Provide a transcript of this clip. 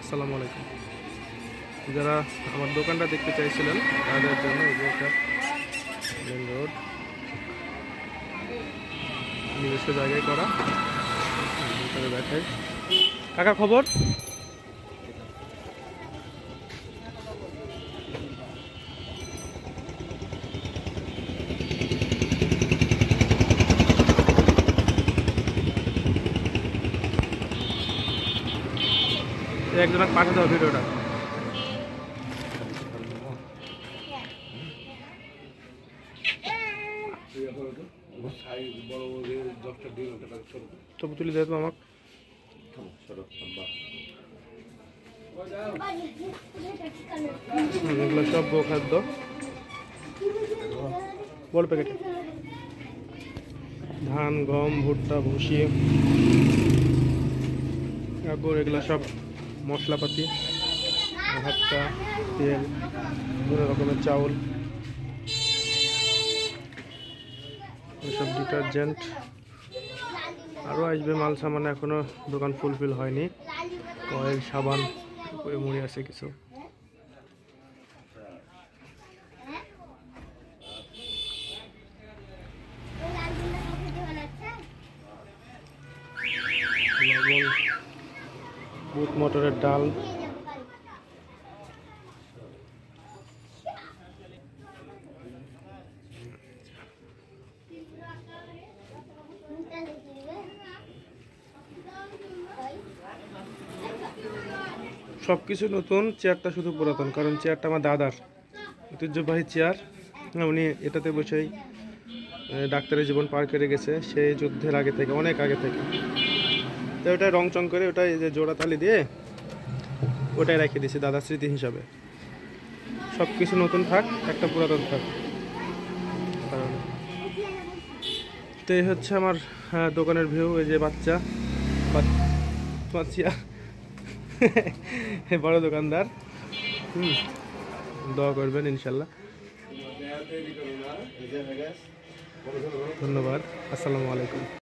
আসসালামু আলাইকুম। যারা আমার দোকানটা দেখতে চাইছিলেন তাদের জন্য এই যে একটা মেন রোড, নিজস্ব জায়গায় করা। দেখাই কাকা খবর। একজনে পাঠা দাও ভিডিওটা। ছবি তুলে দেবো আমাকে। এগুলো সব গোখাদ্য, বড় প্যাকেটে ধান, গম, ভুট্টা, ভুসি, কাপড়, এগুলো সব মশলাপাতি, ভুট্টা, তেল, বিভিন্ন রকমের চাউল, এসব ডিটারজেন্ট। আরও আসবে মাল সামান, এখনও দোকান ফুলফিল হয়নি। কয়েল, সাবান, করে মুড়ি আছে কিছু। বুট মটরের ডাল, সব কিছু নতুন। চেয়ারটা শুধু পুরাতন, কারণ চেয়ারটা আমার দাদার ঐতিহ্যবাহী চেয়ার। উনি এটাতে বসেই ডাক্তারের জীবন পার করে গেছে, সেই যুদ্ধের আগে থেকে, অনেক আগে থেকে। তো ওটাই রং চং করে, ওটাই যে জোড়া তালি দিয়ে ওটাই রেখে দিয়েছি দাদার স্মৃতি হিসাবে। সব কিছু নতুন থাক, একটা পুরাতন থাক। কারণ তো এই হচ্ছে আমার দোকানের ভিউ। এই যে বাচ্চা বড় দোকানদার। দোয়া করবেন ইনশাল্লাহ। ধন্যবাদ। আসসালামু আলাইকুম।